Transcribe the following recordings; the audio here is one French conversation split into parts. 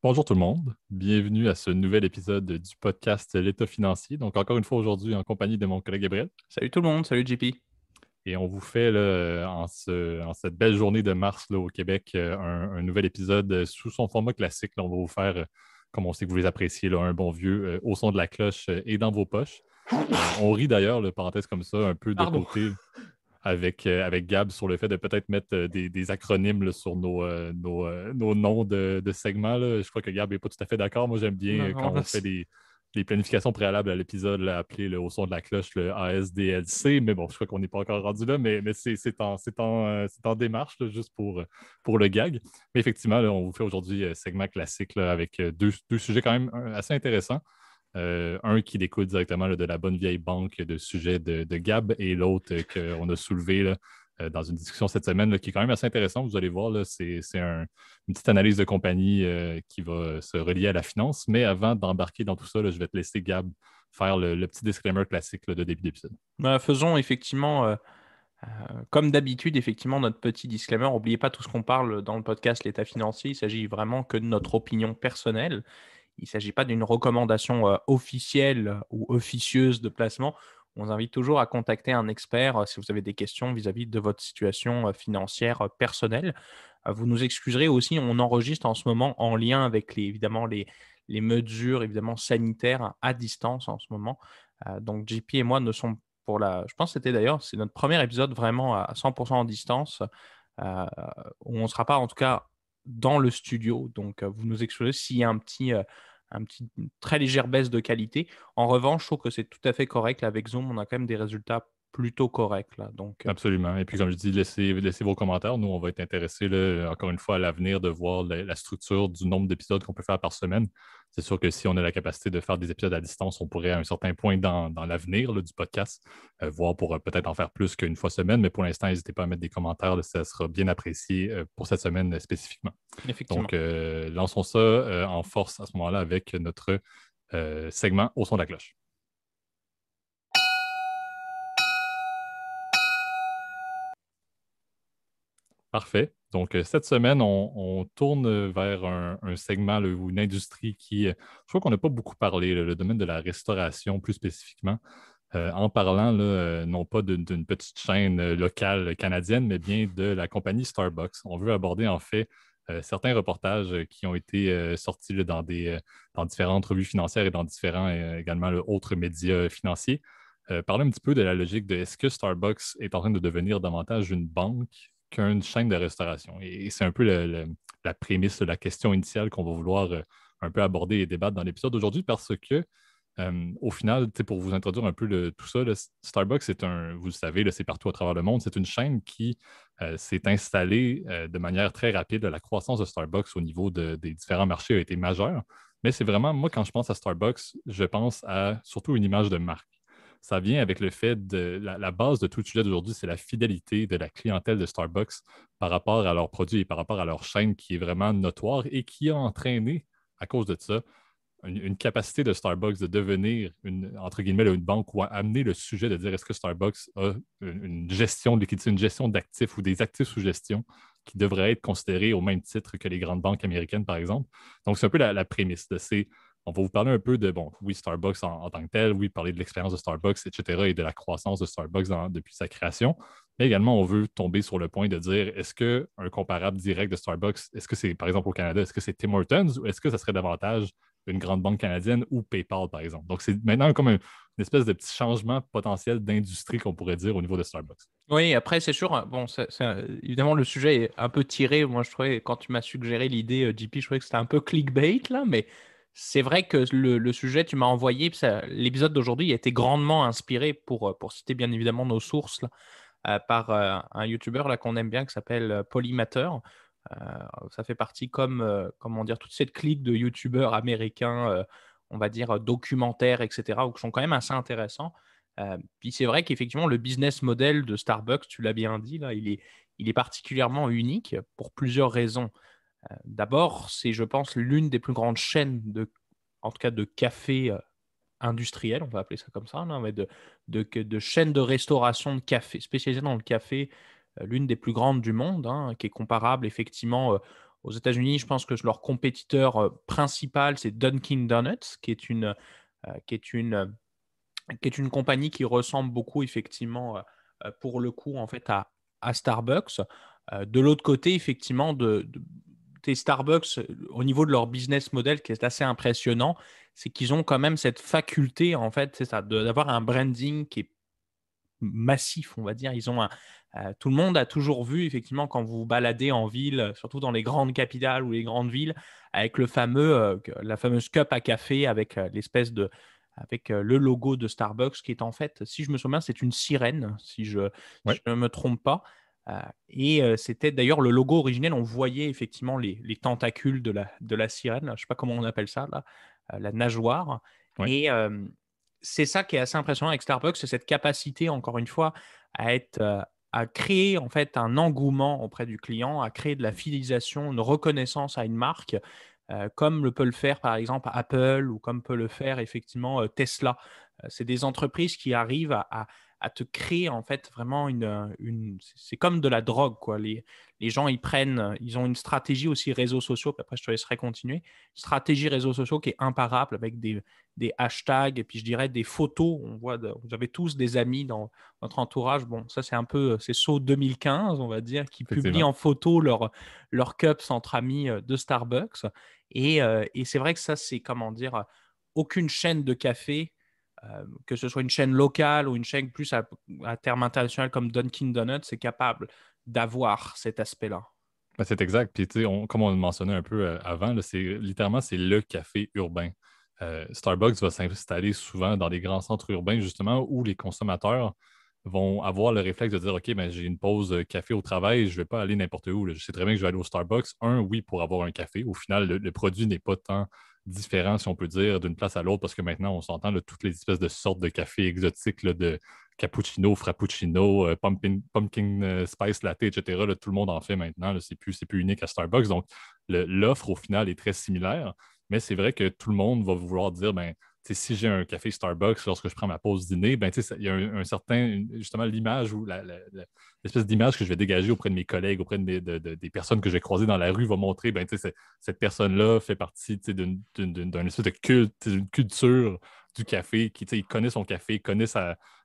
Bonjour tout le monde, bienvenue à ce nouvel épisode du podcast L'État financier. Donc encore une fois aujourd'hui en compagnie de mon collègue Gabriel. Salut tout le monde, salut JP. Et on vous fait là, en cette belle journée de mars là, au Québec un nouvel épisode sous son format classique. Là, on va vous faire, comme on sait que vous les appréciez, là, un bon vieux au son de la cloche et dans vos poches. On rit d'ailleurs, le parenthèse comme ça, un peu de Pardon. côté avec Gab sur le fait de peut-être mettre des acronymes là, sur nos noms de segments. Là. Je crois que Gab n'est pas tout à fait d'accord. Moi, j'aime bien Non, quand non, on fait des planifications préalables à l'épisode, là, appeler au son de la cloche le ASDLC. Mais bon, je crois qu'on n'est pas encore rendu là, mais c'est en démarche, là, juste pour le gag. Mais effectivement, là, on vous fait aujourd'hui segment classique là, avec deux sujets quand même assez intéressants. Un qui découle directement là, de la bonne vieille banque de sujets de Gab et l'autre qu'on a soulevé là, dans une discussion cette semaine là, qui est quand même assez intéressante. Vous allez voir, là, une petite analyse de compagnie qui va se relier à la finance. Mais avant d'embarquer dans tout ça, là, je vais te laisser, Gab, faire le petit disclaimer classique là, de début d'épisode. Faisons effectivement, comme d'habitude, effectivement, notre petit disclaimer. N'oubliez pas tout ce qu'on parle dans le podcast L'État financier. Il s'agit vraiment que de notre opinion personnelle. Il ne s'agit pas d'une recommandation officielle ou officieuse de placement. On vous invite toujours à contacter un expert si vous avez des questions vis-à-vis de votre situation financière personnelle. Vous nous excuserez aussi, on enregistre en ce moment en lien avec évidemment les mesures évidemment sanitaires à distance en ce moment. Donc JP et moi ne sommes je pense que c'était d'ailleurs, c'est notre premier épisode vraiment à 100% en distance, euh, où on ne sera pas en tout cas dans le studio. Donc vous nous excusez s'il y a une très légère baisse de qualité. En revanche, je trouve que c'est tout à fait correct. Là, avec Zoom, on a quand même des résultats plutôt corrects là. Donc Absolument. Et puis, comme je dis, laissez vos commentaires. Nous, on va être intéressés, là, encore une fois, à l'avenir de voir la structure du nombre d'épisodes qu'on peut faire par semaine. C'est sûr que si on a la capacité de faire des épisodes à distance, on pourrait, à un certain point dans l'avenir là, du podcast, voir pour peut-être en faire plus qu'une fois semaine. Mais pour l'instant, n'hésitez pas à mettre des commentaires. Là, ça sera bien apprécié pour cette semaine spécifiquement. Donc, effectivement. lançons ça en force à ce moment-là avec notre segment au son de la cloche. Parfait. Donc, cette semaine, on tourne vers un segment là, ou une industrie qui, je crois qu'on n'a pas beaucoup parlé, là, le domaine de la restauration plus spécifiquement, en parlant là, non pas d'une petite chaîne locale canadienne, mais bien de la compagnie Starbucks. On veut aborder en fait certains reportages qui ont été sortis là, dans différentes revues financières et dans différents également là, autres médias financiers. Parler un petit peu de la logique de est-ce que Starbucks est en train de devenir davantage une banque qu'une chaîne de restauration. Et c'est un peu la prémisse, la question initiale qu'on va vouloir un peu aborder et débattre dans l'épisode d'aujourd'hui parce que, au final, pour vous introduire un peu tout ça, Starbucks, vous le savez, là, c'est partout à travers le monde. C'est une chaîne qui s'est installée de manière très rapide. La croissance de Starbucks au niveau des différents marchés a été majeure. Mais c'est vraiment, moi, quand je pense à Starbucks, je pense à surtout une image de marque. Ça vient avec le fait de la base de tout le sujet d'aujourd'hui, c'est la fidélité de la clientèle de Starbucks par rapport à leurs produits et par rapport à leur chaîne qui est vraiment notoire et qui a entraîné, à cause de ça, une capacité de Starbucks de devenir entre guillemets, une banque ou à amener le sujet de dire est-ce que Starbucks a une gestion de liquidité, une gestion d'actifs ou des actifs sous gestion qui devraient être considérés au même titre que les grandes banques américaines, par exemple. Donc, c'est un peu la prémisse. On va vous parler un peu de, bon, oui, Starbucks en tant que tel, oui, parler de l'expérience de Starbucks, etc., et de la croissance de Starbucks depuis sa création. Mais également, on veut tomber sur le point de dire, est-ce qu'un comparable direct de Starbucks, est-ce que c'est, par exemple, au Canada, est-ce que c'est Tim Hortons ou est-ce que ça serait davantage une grande banque canadienne ou PayPal, par exemple? Donc, c'est maintenant comme une espèce de petit changement potentiel d'industrie qu'on pourrait dire au niveau de Starbucks. Oui, après, c'est sûr, bon, évidemment, le sujet est un peu tiré. Moi, je trouvais, quand tu m'as suggéré l'idée, JP, je trouvais que c'était un peu clickbait, là, mais c'est vrai que le sujet, tu m'as envoyé, puis l'épisode d'aujourd'hui a été grandement inspiré, pour citer bien évidemment nos sources, là, par un YouTuber là, qu'on aime bien, qui s'appelle Polymatter. Euh, Ça fait partie, comment dire, toute cette clique de YouTubeurs américains, on va dire, documentaires, etc., qui sont quand même assez intéressants. Puis c'est vrai qu'effectivement, le business model de Starbucks, tu l'as bien dit, là, il est particulièrement unique pour plusieurs raisons. D'abord, c'est, je pense, l'une des plus grandes chaînes en tout cas de café industriel, on va appeler ça comme ça, là, mais de chaînes de restauration de café, spécialisées dans le café, l'une des plus grandes du monde, hein, qui est comparable effectivement. Aux États-Unis, je pense que leur compétiteur principal, c'est Dunkin' Donuts, qui est une, qui est une compagnie qui ressemble beaucoup, effectivement, pour le coup, en fait, à Starbucks. De l'autre côté, effectivement, des Starbucks, au niveau de leur business model, qui est assez impressionnant, c'est qu'ils ont quand même cette faculté, en fait, c'est ça, d'avoir un branding qui est massif, on va dire. Tout le monde a toujours vu, effectivement, quand vous vous baladez en ville, surtout dans les grandes capitales ou les grandes villes, avec la fameuse cup à café avec avec le logo de Starbucks, qui est en fait, si je me souviens, c'est une sirène, si je Oui, ne me trompe pas. C'était d'ailleurs le logo originel, on voyait effectivement les tentacules de la sirène, je ne sais pas comment on appelle ça, là, la nageoire. oui, Et c'est ça qui est assez impressionnant avec Starbucks, c'est cette capacité, encore une fois, à créer en fait un engouement auprès du client, à créer de la fidélisation, une reconnaissance à une marque, comme le peut le faire par exemple Apple ou comme peut le faire effectivement Tesla. C'est des entreprises qui arrivent à te créer en fait vraiment c'est comme de la drogue, quoi. Les gens, ils ont une stratégie aussi réseaux sociaux, puis après je te laisserai continuer, une stratégie réseaux sociaux qui est imparable avec des hashtags et puis je dirais des photos. Vous avez tous des amis dans votre entourage. Bon, ça c'est saut 2015, on va dire, qui publient effectivement. en photo leur cups entre amis de Starbucks. Et c'est vrai que ça, c'est comment dire, aucune chaîne de café, que ce soit une chaîne locale ou une chaîne plus à terme international comme Dunkin' Donuts, c'est capable d'avoir cet aspect-là. Ben, c'est exact. Puis, tu sais, comme on le mentionnait un peu avant, là, c'est le café urbain. Starbucks va s'installer souvent dans des grands centres urbains, justement, où les consommateurs vont avoir le réflexe de dire, OK, ben, j'ai une pause café au travail, je ne vais pas aller n'importe où, là. Je sais très bien que je vais aller au Starbucks. Oui, pour avoir un café. Au final, le produit n'est pas tant différent, si on peut dire, d'une place à l'autre, parce que maintenant, on s'entend là, toutes les espèces de sortes de cafés exotiques, là, de cappuccino, frappuccino, pumpkin spice latte, etc. Là, tout le monde en fait maintenant. C'est plus unique à Starbucks. Donc, l'offre, au final, est très similaire. Mais c'est vrai que tout le monde va vouloir dire, ben, si j'ai un café Starbucks lorsque je prends ma pause dîner, ben, il y a un certain, justement, l'image ou l'espèce d'image que je vais dégager auprès de mes collègues, auprès des personnes que je vais croiser dans la rue, va montrer, ben, cette personne-là fait partie d'un espèce de culte, d'une culture du café, qui il connaît son café, connaît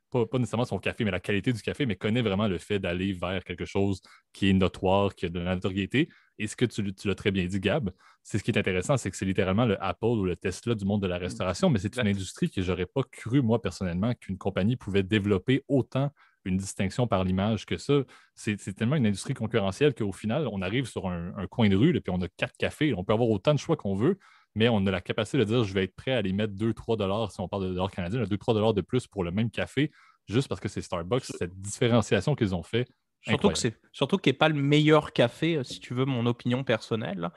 pas nécessairement son café, mais la qualité du café, mais connaît vraiment le fait d'aller vers quelque chose qui est notoire, qui a de la notoriété. Et ce que tu l'as très bien dit, Gab, c'est ce qui est intéressant, c'est que c'est littéralement le Apple ou le Tesla du monde de la restauration, mais c'est une Exact. industrie que j'aurais pas cru, moi, personnellement, qu'une compagnie pouvait développer autant une distinction par l'image que ça. C'est tellement une industrie concurrentielle qu'au final, on arrive sur un coin de rue, là, puis on a 4 cafés. On peut avoir autant de choix qu'on veut, mais on a la capacité de dire je vais être prêt à les mettre 2-3 dollars, si on parle de dollars canadiens, 2-3 dollars de plus pour le même café, juste parce que c'est Starbucks, cette différenciation qu'ils ont fait, incroyable. Surtout qu'il n'est pas le meilleur café, si tu veux mon opinion personnelle, là.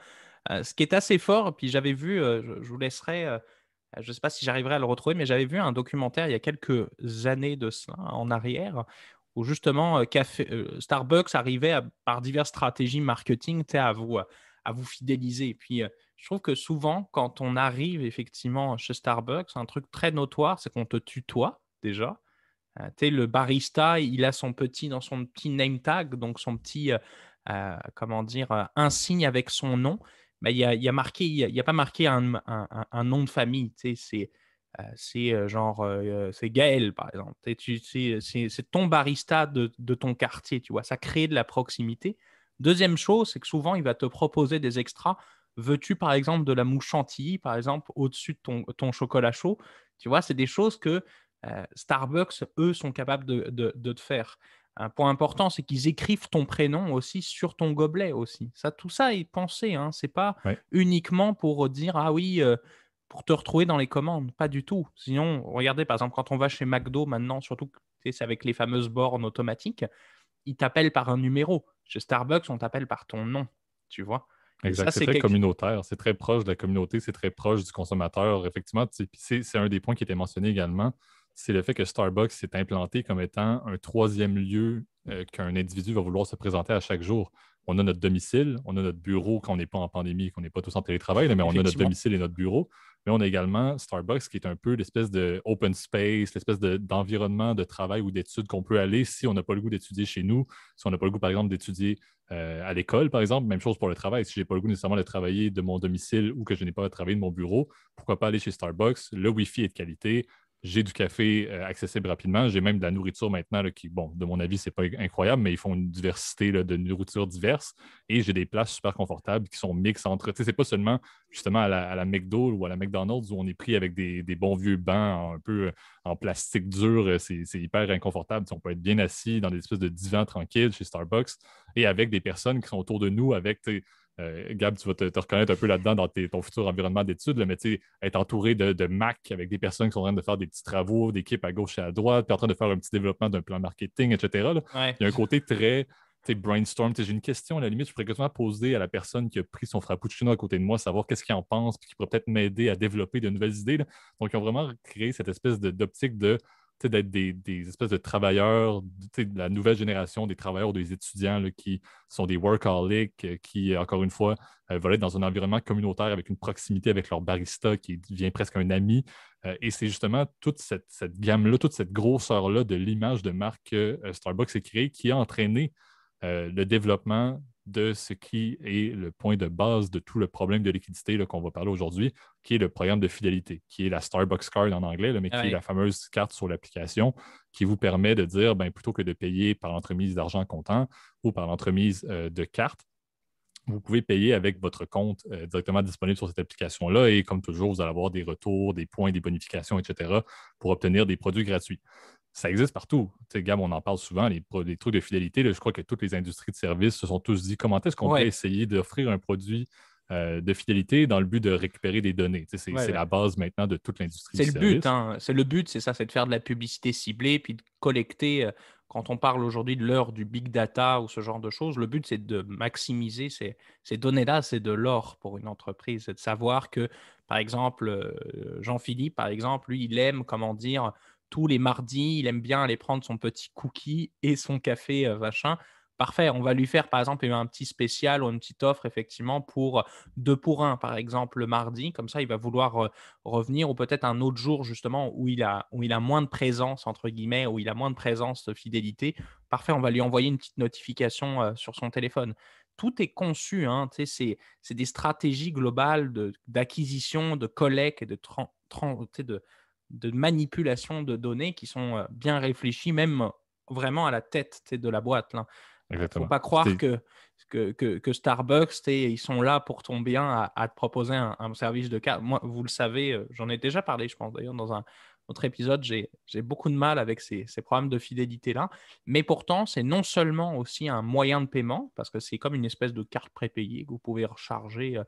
Ce qui est assez fort, puis j'avais vu, je vous laisserai, je ne sais pas si j'arriverai à le retrouver, mais j'avais vu un documentaire il y a quelques années de ça, en arrière, où justement Starbucks arrivait par diverses stratégies marketing, tu sais, à vous fidéliser. Et puis, je trouve que souvent, quand on arrive effectivement chez Starbucks, un truc très notoire, c'est qu'on te tutoie déjà. Tu sais, le barista, il a dans son petit name tag, donc son petit, comment dire, insigne avec son nom. Bah, il y a pas marqué un nom de famille. Tu sais, genre, c'est Gaël, par exemple. Tu sais, c'est ton barista de ton quartier, tu vois. Ça crée de la proximité. Deuxième chose, c'est que souvent, il va te proposer des extras. Veux-tu, par exemple, de la mousse chantilly, par exemple, au-dessus de ton chocolat chaud? Tu vois, c'est des choses que Starbucks, eux, sont capables de te faire. Un point important, c'est qu'ils écrivent ton prénom aussi sur ton gobelet aussi. Tout ça est pensé, hein. C'est pas Ouais. uniquement pour dire ah oui, pour te retrouver dans les commandes, pas du tout. Sinon, regardez par exemple quand on va chez McDo maintenant, surtout que tu sais, c'est avec les fameuses bornes automatiques, ils t'appellent par un numéro. Chez Starbucks, on t'appelle par ton nom, tu vois. Et Exact. ça, C'est c'est très quelque communautaire, c'est très proche de la communauté, c'est très proche du consommateur. Effectivement, puis c'est un des points qui était mentionné également, c'est le fait que Starbucks s'est implanté comme étant un troisième lieu qu'un individu va vouloir se présenter à chaque jour. On a notre domicile, on a notre bureau quand on n'est pas en pandémie, qu'on n'est pas tous en télétravail, là, mais on a notre effectivement. domicile et notre bureau. mais on a également Starbucks qui est un peu l'espèce de open space, l'espèce d'environnement de travail ou d'études qu'on peut aller si on n'a pas le goût d'étudier chez nous, si on n'a pas le goût, par exemple, d'étudier à l'école, par exemple. Même chose pour le travail. Si je n'ai pas le goût nécessairement de travailler de mon domicile ou que je n'ai pas à travailler de mon bureau, pourquoi pas aller chez Starbucks? Le Wi-Fi est de qualité. J'ai du café accessible rapidement. J'ai même de la nourriture maintenant là, qui, bon, de mon avis, c'est pas incroyable, mais ils font une diversité là, de nourriture diverses. Et j'ai des places super confortables qui sont mixtes entre. Tu sais, c'est pas seulement justement à la McDo ou à la McDonald's où on est pris avec des bons vieux bancs un peu en plastique dur. C'est hyper inconfortable. Tu sais, on peut être bien assis dans des espèces de divans tranquilles chez Starbucks et avec des personnes qui sont autour de nous, avec Gab, tu vas te reconnaître un peu là-dedans dans ton futur environnement d'études, là, mais être entouré de Mac avec des personnes qui sont en train de faire des petits travaux, d'équipes à gauche et à droite, puis en train de faire un petit développement d'un plan marketing, etc. Là. Ouais. Il y a un côté très brainstorm. J'ai une question, à la limite, je pourrais quasiment poser à la personne qui a pris son frappuccino à côté de moi, savoir qu'est-ce qu'il en pense, puis qui pourrait peut-être m'aider à développer de nouvelles idées. Là. Donc, ils ont vraiment créé cette espèce d'optique de d'être des espèces de travailleurs, de la nouvelle génération des travailleurs ou des étudiants là, qui sont des workaholics, qui, encore une fois, veulent être dans un environnement communautaire avec une proximité avec leur barista qui devient presque un ami. Et c'est justement toute cette gamme-là, toute cette grosseur-là de l'image de marque que Starbucks a créée qui a entraîné le développement de ce qui est le point de base de tout le problème de liquidité là, qu'on va parler aujourd'hui, qui est le programme de fidélité, qui est la Starbucks Card en anglais, là, mais qui est Ouais. la fameuse carte sur l'application qui vous permet de dire, ben, plutôt que de payer par l'entremise d'argent comptant ou par l'entremise de carte, vous pouvez payer avec votre compte directement disponible sur cette application-là et comme toujours, vous allez avoir des retours, des points, des bonifications, etc. pour obtenir des produits gratuits. Ça existe partout. Tu sais, Gab, on en parle souvent, les trucs de fidélité. Là, je crois que toutes les industries de services se sont tous dit comment est-ce qu'on peut Ouais. essayer d'offrir un produit de fidélité dans le but de récupérer des données. Tu sais, Ouais, c'est ouais. la base maintenant de toute l'industrie C'est du le but, service. hein. C'est le but, c'est ça, c'est de faire de la publicité ciblée, puis de collecter. Quand on parle aujourd'hui de l'heure du big data ou ce genre de choses, le but, c'est de maximiser ces données-là, c'est de l'or pour une entreprise. C'est de savoir que, par exemple, Jean-Philippe, par exemple, lui, il aime, comment dire, tous les mardis, il aime bien aller prendre son petit cookie et son café, machin. Parfait, on va lui faire, par exemple, un petit spécial ou une petite offre, effectivement, pour 2 pour 1, par exemple, le mardi. Comme ça, il va vouloir revenir ou peut-être un autre jour justement où il a moins de présence entre guillemets, où il a moins de présence de fidélité. Parfait, on va lui envoyer une petite notification sur son téléphone. Tout est conçu, hein, c'est des stratégies globales d'acquisition, de collecte et de manipulation de données qui sont bien réfléchies, même vraiment à la tête de la boîte. Il ne faut Exactement. pas croire que Starbucks, ils sont là pour ton bien à te proposer un service de carte. Moi, vous le savez, j'en ai déjà parlé, je pense d'ailleurs, dans un autre épisode, j'ai beaucoup de mal avec ces programmes de fidélité-là. Mais pourtant, c'est non seulement aussi un moyen de paiement, parce que c'est comme une espèce de carte prépayée que vous pouvez recharger.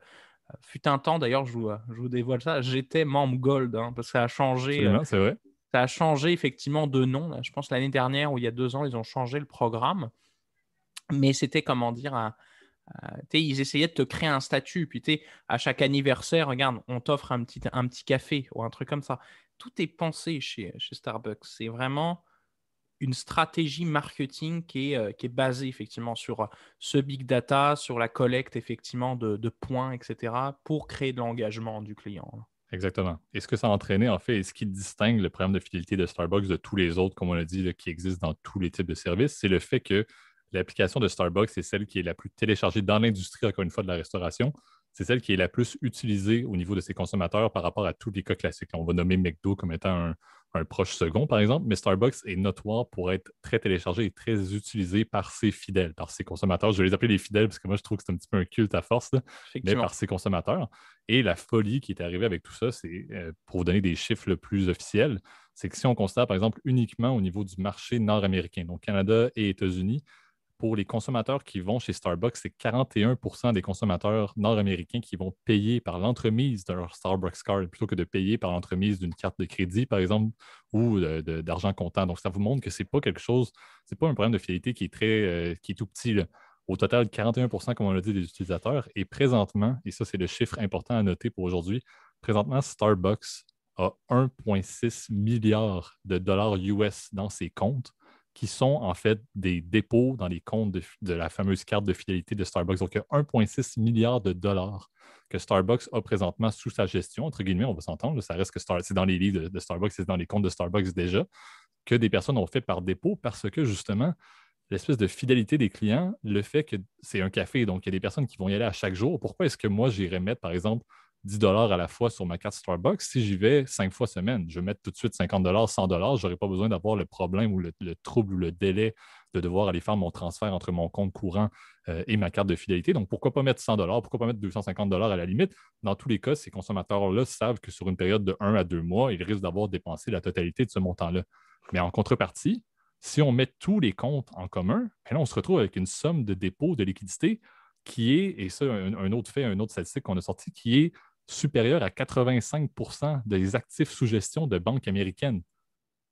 Fut un temps, d'ailleurs, je vous dévoile ça, j'étais membre Gold, hein, parce que Absolument, c'est vrai. ça a changé effectivement de nom. Là. Je pense l'année dernière ou il y a 2 ans, ils ont changé le programme. Mais c'était, comment dire, ils essayaient de te créer un statut. Puis, à chaque anniversaire, regarde, on t'offre un petit café ou un truc comme ça. Tout est pensé chez Starbucks. C'est vraiment une stratégie marketing qui est basée effectivement sur ce big data, sur la collecte effectivement de points, etc., pour créer de l'engagement du client. Exactement. Et ce que ça a entraîné, en fait, et ce qui distingue le programme de fidélité de Starbucks de tous les autres, comme on l'a dit, là, qui existent dans tous les types de services, c'est le fait que l'application de Starbucks est celle qui est la plus téléchargée dans l'industrie, encore une fois, de la restauration. C'est celle qui est la plus utilisée au niveau de ses consommateurs par rapport à tous les cas classiques. On va nommer McDo comme étant un proche second, par exemple, mais Starbucks est notoire pour être très téléchargé et très utilisé par ses fidèles, par ses consommateurs. Je vais les appeler les fidèles parce que moi, je trouve que c'est un petit peu un culte à force, là, mais Effectivement. par ses consommateurs. Et la folie qui est arrivée avec tout ça, c'est, pour vous donner des chiffres le plus officiels, c'est que si on considère, par exemple, uniquement au niveau du marché nord-américain, donc Canada et États-Unis, pour les consommateurs qui vont chez Starbucks, c'est 41% des consommateurs nord-américains qui vont payer par l'entremise de leur Starbucks Card plutôt que de payer par l'entremise d'une carte de crédit, par exemple, ou d'argent comptant. Donc, ça vous montre que c'est pas quelque chose, c'est pas un problème de fidélité qui est tout petit, là. Au total, 41%, comme on l'a dit, des utilisateurs. Et présentement, et ça, c'est le chiffre important à noter pour aujourd'hui, présentement, Starbucks a 1,6 milliard de dollars US dans ses comptes qui sont en fait des dépôts dans les comptes de la fameuse carte de fidélité de Starbucks. Donc, il y a 1,6 milliard de dollars que Starbucks a présentement sous sa gestion, entre guillemets, on va s'entendre, ça reste que c'est dans les livres de Starbucks, c'est dans les comptes de Starbucks déjà, que des personnes ont fait par dépôt parce que justement, l'espèce de fidélité des clients, le fait que c'est un café, donc il y a des personnes qui vont y aller à chaque jour. Pourquoi est-ce que moi, j'irais mettre, par exemple, 10 $ à la fois sur ma carte Starbucks si j'y vais 5 fois semaine? Je vais mettre tout de suite 50 $, 100 $, je n'aurai pas besoin d'avoir le problème ou le trouble ou le délai de devoir aller faire mon transfert entre mon compte courant et ma carte de fidélité. Donc, pourquoi pas mettre 100 $? Pourquoi pas mettre 250 $ à la limite? Dans tous les cas, ces consommateurs-là savent que sur une période de 1 à 2 mois, ils risquent d'avoir dépensé la totalité de ce montant-là. Mais en contrepartie, si on met tous les comptes en commun, là, on se retrouve avec une somme de dépôt de liquidité qui est, et ça, un autre fait, un autre statistique qu'on a sorti, qui est supérieure à 85% des actifs sous gestion de banques américaines.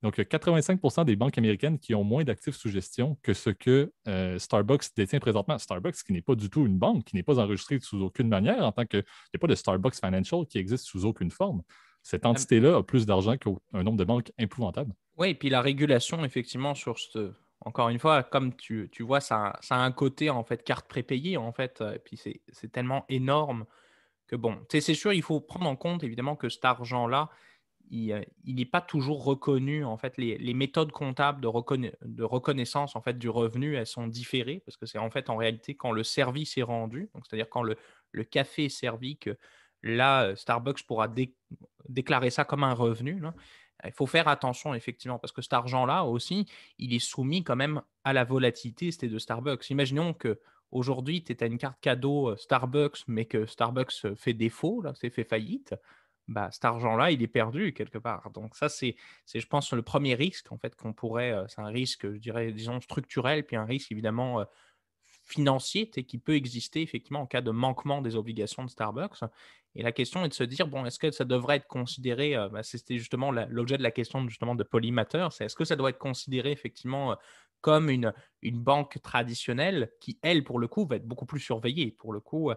Donc, il y a 85% des banques américaines qui ont moins d'actifs sous gestion que ce que Starbucks détient présentement. Starbucks, qui n'est pas du tout une banque, qui n'est pas enregistrée sous aucune manière, en tant que. Il n'y a pas de Starbucks Financial qui existe sous aucune forme. Cette entité-là a plus d'argent qu'un nombre de banques épouvantable. Oui, et puis la régulation, effectivement, sur ce. Encore une fois, comme tu vois, ça a un côté en fait carte prépayée en fait, et puis c'est tellement énorme que bon, tu sais, c'est sûr, il faut prendre en compte évidemment que cet argent-là, il n'est pas toujours reconnu. En fait, les méthodes comptables de reconnaissance en fait, du revenu, elles sont différées parce que c'est en fait en réalité quand le service est rendu, donc c'est-à-dire quand le café est servi, que là, Starbucks pourra déclarer ça comme un revenu, là. Il faut faire attention effectivement parce que cet argent-là aussi, il est soumis quand même à la volatilité de Starbucks. Imaginons que aujourd'hui, tu as une carte cadeau Starbucks, mais que Starbucks fait défaut, là, c'est fait faillite, bah, cet argent-là, il est perdu quelque part. Donc ça, c'est je pense, le premier risque en fait qu'on pourrait, c'est un risque, je dirais, disons structurel, puis un risque évidemment, financier, tu sais, qui peut exister effectivement en cas de manquement des obligations de Starbucks. Et la question est de se dire, bon, est-ce que ça devrait être considéré, bah, c'était justement l'objet de la question justement de Polymatter, c'est est-ce que ça doit être considéré effectivement comme une banque traditionnelle qui, elle, pour le coup, va être beaucoup plus surveillée. Pour le coup,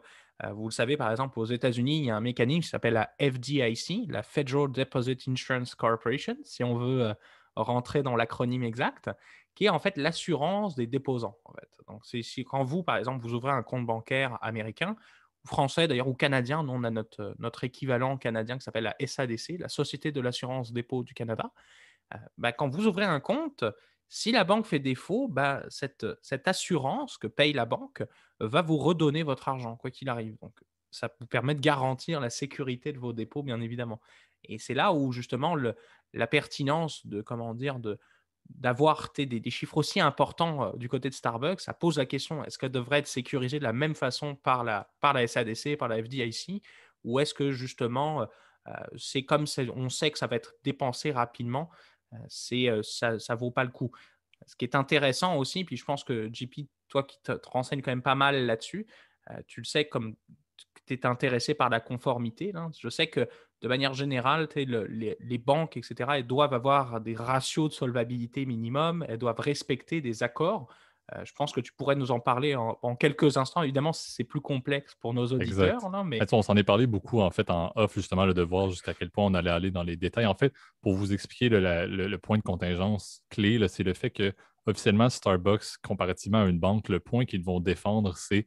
vous le savez, par exemple, aux États-Unis, il y a un mécanisme qui s'appelle la FDIC, la Federal Deposit Insurance Corporation, si on veut rentrer dans l'acronyme exact, qui est en fait l'assurance des déposants. En fait. Donc, c'est quand vous, par exemple, vous ouvrez un compte bancaire américain, ou français d'ailleurs, ou canadien, nous on a notre équivalent canadien qui s'appelle la SADC, la Société de l'assurance dépôt du Canada. Bah, quand vous ouvrez un compte, si la banque fait défaut, bah, cette assurance que paye la banque va vous redonner votre argent, quoi qu'il arrive. Donc, ça vous permet de garantir la sécurité de vos dépôts, bien évidemment. Et c'est là où justement la pertinence de, comment dire, d'avoir des chiffres aussi importants du côté de Starbucks, ça pose la question, est-ce qu'elle devrait être sécurisée de la même façon par la SADC, par la FDIC, ou est-ce que justement, c'est comme on sait que ça va être dépensé rapidement, ça ne vaut pas le coup. Ce qui est intéressant aussi, puis je pense que JP, toi qui te renseignes quand même pas mal là-dessus, tu le sais comme tu es intéressé par la conformité. Là. Je sais que de manière générale, les banques, etc., elles doivent avoir des ratios de solvabilité minimum, elles doivent respecter des accords. Je pense que tu pourrais nous en parler en quelques instants. Évidemment, c'est plus complexe pour nos Exact. auditeurs, là, Ben, mais tu sais, on s'en est parlé beaucoup en fait en off, justement, de voir jusqu'à quel point on allait aller dans les détails. En fait, pour vous expliquer le point de contingence clé, là, c'est le fait que officiellement, Starbucks, comparativement à une banque, le point qu'ils vont défendre, c'est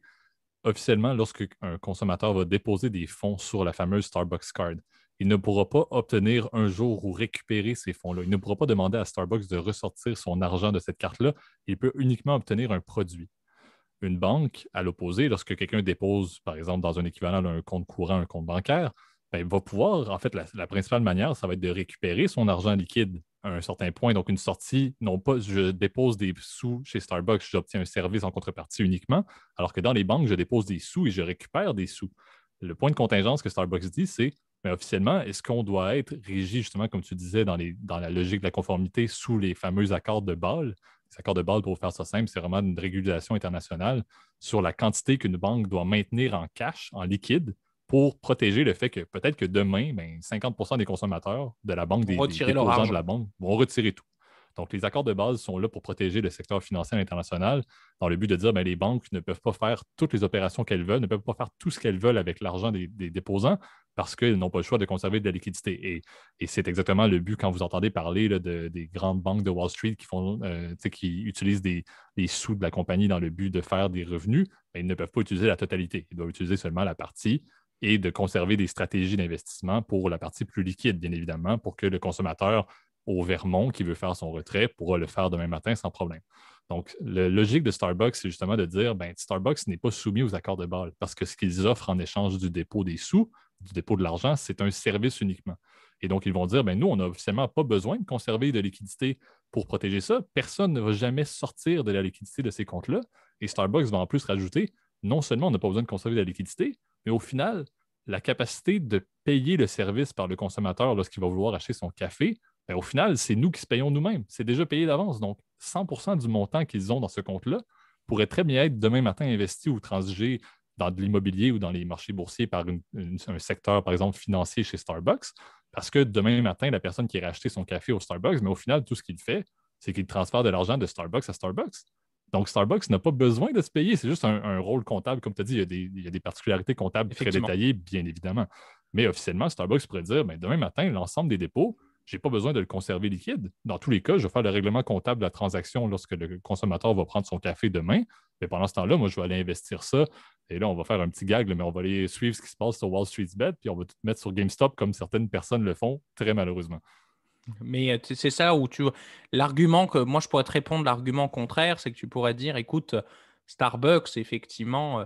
officiellement lorsque un consommateur va déposer des fonds sur la fameuse Starbucks Card. Il ne pourra pas obtenir un jour ou récupérer ces fonds-là. Il ne pourra pas demander à Starbucks de ressortir son argent de cette carte-là. Il peut uniquement obtenir un produit. Une banque, à l'opposé, lorsque quelqu'un dépose, par exemple, dans un équivalent d'un compte courant, un compte bancaire, ben, il va pouvoir, en fait, la principale manière, ça va être de récupérer son argent liquide à un certain point. Donc, une sortie, non pas je dépose des sous chez Starbucks, j'obtiens un service en contrepartie uniquement, alors que dans les banques, je dépose des sous et je récupère des sous. Le point de contingence que Starbucks dit, c'est, mais officiellement, est-ce qu'on doit être régi, justement, comme tu disais, dans la logique de la conformité, sous les fameux accords de Bâle? Les accords de Bâle, pour faire ça simple, c'est vraiment une régulation internationale sur la quantité qu'une banque doit maintenir en cash, en liquide, pour protéger le fait que peut-être que demain, ben, 50% des consommateurs de la banque, vont des retirer leur déposants de argent. la banque, vont retirer tout. Donc, les accords de base sont là pour protéger le secteur financier international dans le but de dire que les banques ne peuvent pas faire toutes les opérations qu'elles veulent, ne peuvent pas faire tout ce qu'elles veulent avec l'argent des déposants parce qu'ils n'ont pas le choix de conserver de la liquidité. Et c'est exactement le but quand vous entendez parler là, des grandes banques de Wall Street qui utilisent les sous de la compagnie dans le but de faire des revenus, ben, ils ne peuvent pas utiliser la totalité. Ils doivent utiliser seulement la partie et de conserver des stratégies d'investissement pour la partie plus liquide, bien évidemment, pour que le consommateur au Vermont qui veut faire son retrait pourra le faire demain matin sans problème. Donc, la logique de Starbucks, c'est justement de dire, ben, Starbucks n'est pas soumis aux accords de Bâle parce que ce qu'ils offrent en échange du dépôt des sous, du dépôt de l'argent, c'est un service uniquement. Et donc, ils vont dire, ben, nous, on n'a officiellement pas besoin de conserver de liquidité pour protéger ça. Personne ne va jamais sortir de la liquidité de ces comptes-là. Et Starbucks va en plus rajouter, non seulement on n'a pas besoin de conserver de la liquidité, mais au final, la capacité de payer le service par le consommateur lorsqu'il va vouloir acheter son café, ben, au final, c'est nous qui se payons nous-mêmes. C'est déjà payé d'avance. Donc, 100% du montant qu'ils ont dans ce compte-là pourrait très bien être demain matin investi ou transigé dans de l'immobilier ou dans les marchés boursiers par un secteur, par exemple, financier chez Starbucks. Parce que demain matin, la personne qui irait acheter son café au Starbucks, mais au final, tout ce qu'il fait, c'est qu'il transfère de l'argent de Starbucks à Starbucks. Donc, Starbucks n'a pas besoin de se payer. C'est juste un rôle comptable. Comme tu as dit, il y a des particularités comptables très détaillées, bien évidemment. Mais officiellement, Starbucks pourrait dire, ben, demain matin, l'ensemble des dépôts, je n'ai pas besoin de le conserver liquide. Dans tous les cas, je vais faire le règlement comptable de la transaction lorsque le consommateur va prendre son café demain. Mais pendant ce temps-là, moi, je vais aller investir ça. Et là, on va faire un petit gag, mais on va aller suivre ce qui se passe sur Wall Street's Bet, puis on va tout mettre sur GameStop comme certaines personnes le font, très malheureusement. Mais c'est ça où l'argument que moi je pourrais te répondre, l'argument contraire, c'est que tu pourrais dire, écoute, Starbucks, effectivement,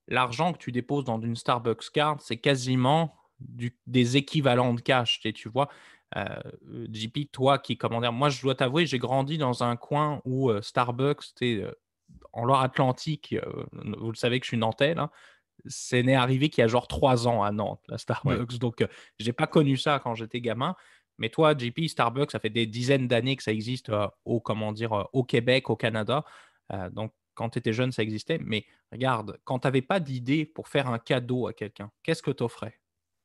l'argent que tu déposes dans une Starbucks card, c'est quasiment des équivalents de cash. Tu vois, euh, JP, toi qui, comment dire, moi je dois t'avouer, j'ai grandi dans un coin où Starbucks, en Loire-Atlantique, vous le savez que je suis nantais, là, c'est né arrivé qu'il y a genre 3 ans à Nantes, la Oui. Starbucks. Donc, je n'ai pas connu ça quand j'étais gamin. Mais toi, JP, Starbucks, ça fait des dizaines d'années que ça existe au Québec, au Canada. Donc, quand tu étais jeune, ça existait. Mais regarde, quand tu n'avais pas d'idée pour faire un cadeau à quelqu'un, qu'est-ce que tu offrais?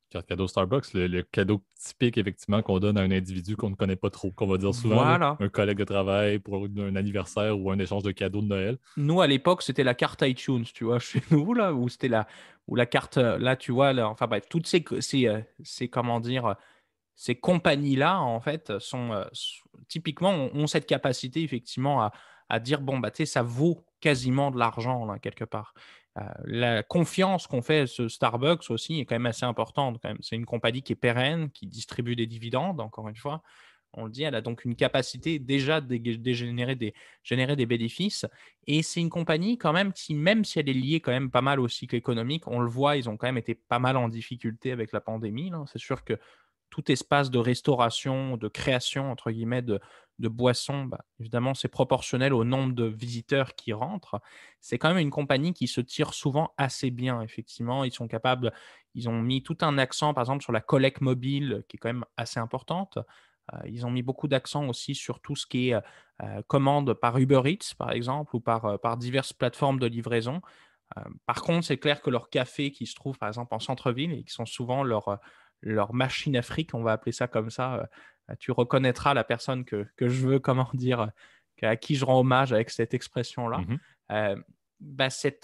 Carte cadeau Starbucks, le cadeau typique, effectivement, qu'on donne à un individu qu'on ne connaît pas trop, qu'on va dire souvent, là, Voilà. un collègue de travail pour un anniversaire ou un échange de cadeaux de Noël. Nous, à l'époque, c'était la carte iTunes, tu vois, chez nous, là, ou la carte, là, tu vois, là, enfin bref, toutes comment dire, ces compagnies-là, en fait, typiquement, ont cette capacité, effectivement, à dire, bon, bah, tu sais, ça vaut quasiment de l'argent, là, quelque part. La confiance qu'on fait ce Starbucks aussi est quand même assez importante. Quand même. C'est une compagnie qui est pérenne, qui distribue des dividendes, encore une fois. On le dit, elle a donc une capacité déjà de générer des bénéfices. Et c'est une compagnie quand même qui, même si elle est liée quand même pas mal au cycle économique, on le voit, ils ont quand même été pas mal en difficulté avec la pandémie, là. C'est sûr que tout espace de restauration, de création, entre guillemets, de boissons, bah, évidemment, c'est proportionnel au nombre de visiteurs qui rentrent. C'est quand même une compagnie qui se tire souvent assez bien, effectivement. Ils ont mis tout un accent, par exemple, sur la collecte mobile, qui est quand même assez importante. Ils ont mis beaucoup d'accent aussi sur tout ce qui est commande par Uber Eats, par exemple, ou par diverses plateformes de livraison. Par contre, c'est clair que leurs cafés qui se trouvent, par exemple, en centre-ville et qui sont souvent leur machine à fric, on va appeler ça comme ça, tu reconnaîtras la personne que je veux, comment dire, à qui je rends hommage avec cette expression-là. Mhm. Euh, bah, c'est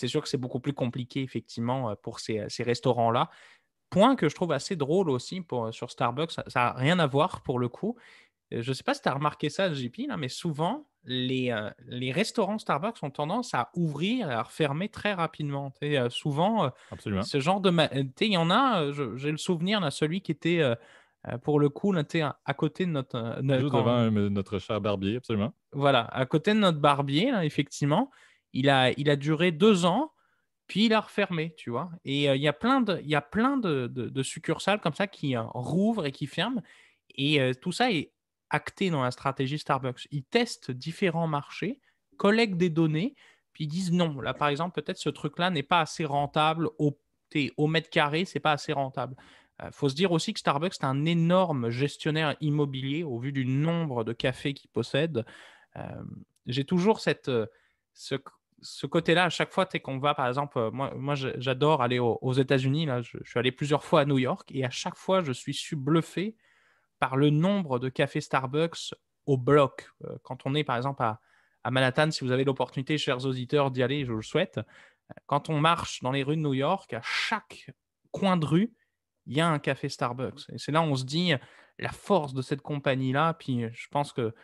sûr que c'est beaucoup plus compliqué, effectivement, pour ces restaurants-là. Point que je trouve assez drôle aussi sur Starbucks, ça n'a rien à voir pour le coup. Je ne sais pas si tu as remarqué ça, JP, là, mais souvent, les restaurants Starbucks ont tendance à ouvrir et à refermer très rapidement. Tu sais, souvent, Absolument. ce genre tu sais, il y en a, j'ai le souvenir d'un celui qui était, pour le coup, là, tu sais, à côté de notre, Juste devant notre cher barbier, absolument. voilà, à côté de notre barbier, là, effectivement, il a duré 2 ans, puis il a refermé, tu vois. Et il y a plein de succursales comme ça qui rouvrent et qui ferment. Et tout ça est acté dans la stratégie Starbucks. Ils testent différents marchés, collectent des données, puis ils disent non. Là, par exemple, peut-être ce truc-là n'est pas assez rentable au mètre carré, c'est pas assez rentable. Il faut se dire aussi que Starbucks est un énorme gestionnaire immobilier au vu du nombre de cafés qu'il possède. Euh, j'ai toujours ce, ce côté-là, à chaque fois qu'on va, par exemple, moi j'adore aller aux États-Unis. Là, je suis allé plusieurs fois à New York et à chaque fois, je suis bluffé par le nombre de cafés Starbucks au bloc. Quand on est, par exemple, à Manhattan, si vous avez l'opportunité, chers auditeurs, d'y aller, je vous le souhaite. Quand on marche dans les rues de New York, à chaque coin de rue, il y a un café Starbucks. Et c'est là où on se dit la force de cette compagnie-là. Puis je pense que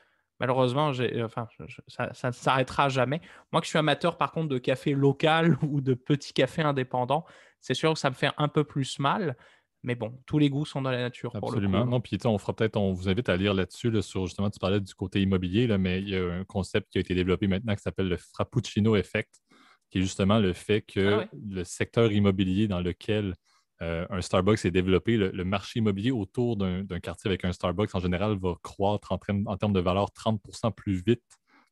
malheureusement, enfin, ça ne s'arrêtera jamais. Moi, que je suis amateur par contre de café local ou de petits cafés indépendants, c'est sûr que ça me fait un peu plus mal. Mais bon, tous les goûts sont dans la nature pour le coup, Absolument. là. Non, puis tu sais, on fera peut-être, on vous invite à lire là-dessus, là, sur justement, tu parlais du côté immobilier, là, mais il y a un concept qui a été développé maintenant qui s'appelle le Frappuccino Effect, qui est justement le fait Ah que ouais. le secteur immobilier dans lequel un Starbucks est développé, le marché immobilier autour d'un quartier avec un Starbucks en général va croître en termes de valeur 30% plus vite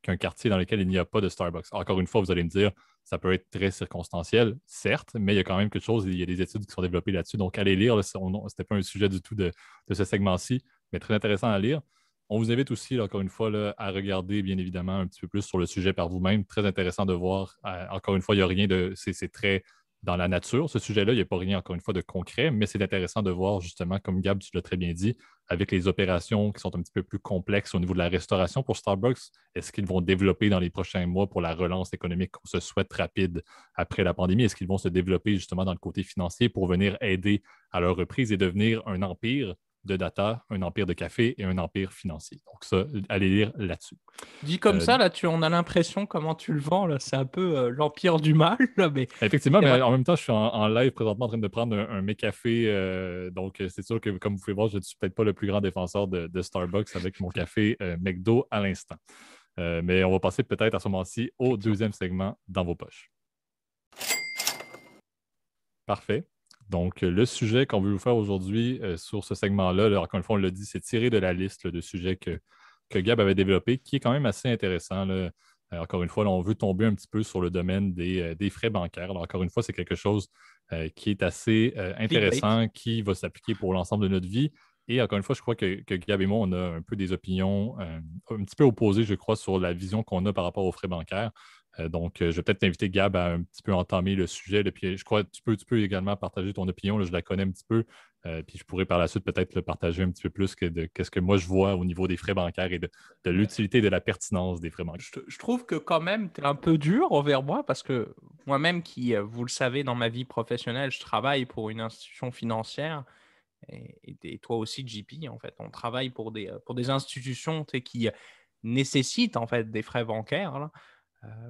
qu'un quartier dans lequel il n'y a pas de Starbucks. Encore une fois, vous allez me dire, ça peut être très circonstanciel, certes, mais il y a quand même quelque chose, il y a des études qui sont développées là-dessus. Donc, allez lire, ce n'était pas un sujet du tout de ce segment-ci, mais très intéressant à lire. On vous invite aussi, là, encore une fois, là, à regarder, bien évidemment, un petit peu plus sur le sujet par vous-même. Très intéressant de voir. Encore une fois, il n'y a rien de. C'est très dans la nature, ce sujet-là. Il n'y a pas rien, encore une fois, de concret, mais c'est intéressant de voir, justement, comme Gab, tu l'as très bien dit, avec les opérations qui sont un petit peu plus complexes au niveau de la restauration pour Starbucks. Est-ce qu'ils vont développer dans les prochains mois pour la relance économique qu'on se souhaite rapide après la pandémie? Est-ce qu'ils vont se développer justement dans le côté financier pour venir aider à leur reprise et devenir un empire de data, un empire de café et un empire financier? Donc ça, allez lire là-dessus. Dit comme Euh, ça, là, on a l'impression comment tu le vends, là, c'est un peu l'empire du mal, là, mais Effectivement, c'est vrai. mais en même temps, je suis en live présentement en train de prendre un café. Donc, c'est sûr que, comme vous pouvez voir, je ne suis peut-être pas le plus grand défenseur de Starbucks avec mon café McDo à l'instant. Mais on va passer peut-être à ce moment-ci au Effectivement. deuxième segment dans vos poches. Parfait. Donc, le sujet qu'on veut vous faire aujourd'hui sur ce segment-là, là, encore une fois, on l'a dit, c'est tiré de la liste là, de sujets que Gab avait développé, qui est quand même assez intéressant, là. Encore une fois, là, on veut tomber un petit peu sur le domaine des frais bancaires. Alors, encore une fois, c'est quelque chose qui est assez Clickbait. intéressant, qui va s'appliquer pour l'ensemble de notre vie. Et encore une fois, je crois que Gab et moi, on a un peu des opinions un petit peu opposées, je crois, sur la vision qu'on a par rapport aux frais bancaires. Donc, je vais peut-être t'inviter, Gab, à un petit peu entamer le sujet. Là, puis je crois que tu peux également partager ton opinion. Là, je la connais un petit peu. Puis je pourrais par la suite peut-être le partager un petit peu plus qu'est-ce que moi je vois au niveau des frais bancaires et de l'utilité et de la pertinence des frais bancaires. Je trouve que quand même, tu es un peu dur envers moi parce que moi-même, qui, vous le savez, dans ma vie professionnelle, je travaille pour une institution financière et toi aussi, JP, en fait. On travaille pour des institutions tu sais, qui nécessitent en fait des frais bancaires, là.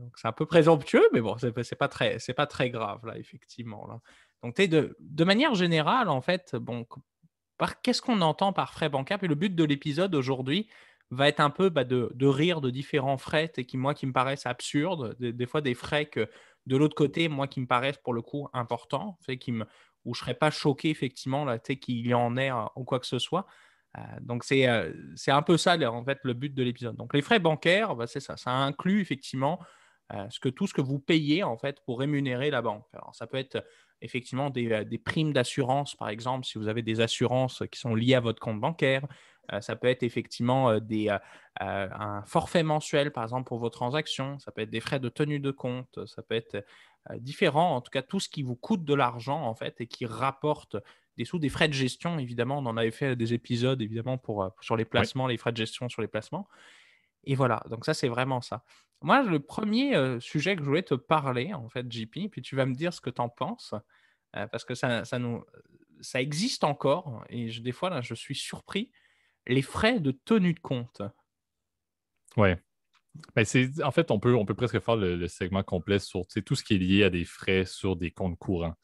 Donc c'est un peu présomptueux, mais bon, c'est pas très grave, là, effectivement. Là. Donc, tu sais, de manière générale, en fait, bon, qu'est-ce qu'on entend par frais bancaires? Puis le but de l'épisode aujourd'hui va être un peu de rire de différents frais et qui, moi, qui me paraissent absurdes, des fois des frais que de l'autre côté, moi, qui me paraissent pour le coup importants, où je ne serais pas choqué effectivement là, qu'il y en ait ou quoi que ce soit. Donc c'est un peu ça en fait le but de l'épisode. Donc les frais bancaires, bah, c'est ça, ça inclut effectivement tout ce que vous payez en fait pour rémunérer la banque. Alors ça peut être effectivement des primes d'assurance, par exemple, si vous avez des assurances qui sont liées à votre compte bancaire. Ça peut être effectivement un forfait mensuel, par exemple, pour vos transactions. Ça peut être des frais de tenue de compte. Ça peut être différent. En tout cas, tout ce qui vous coûte de l'argent, en fait, et qui rapporte des sous, des frais de gestion, évidemment. On en avait fait des épisodes, évidemment, sur les Oui. placements, les frais de gestion sur les placements. Et voilà, donc ça, c'est vraiment ça. Moi, le premier sujet que je voulais te parler, en fait, JP, puis tu vas me dire ce que tu en penses, parce que ça existe encore, et des fois, là, je suis surpris, les frais de tenue de compte. Oui. Ben, en fait, on peut presque faire le segment complet sur tu sais, tout ce qui est lié à des frais sur des comptes courants.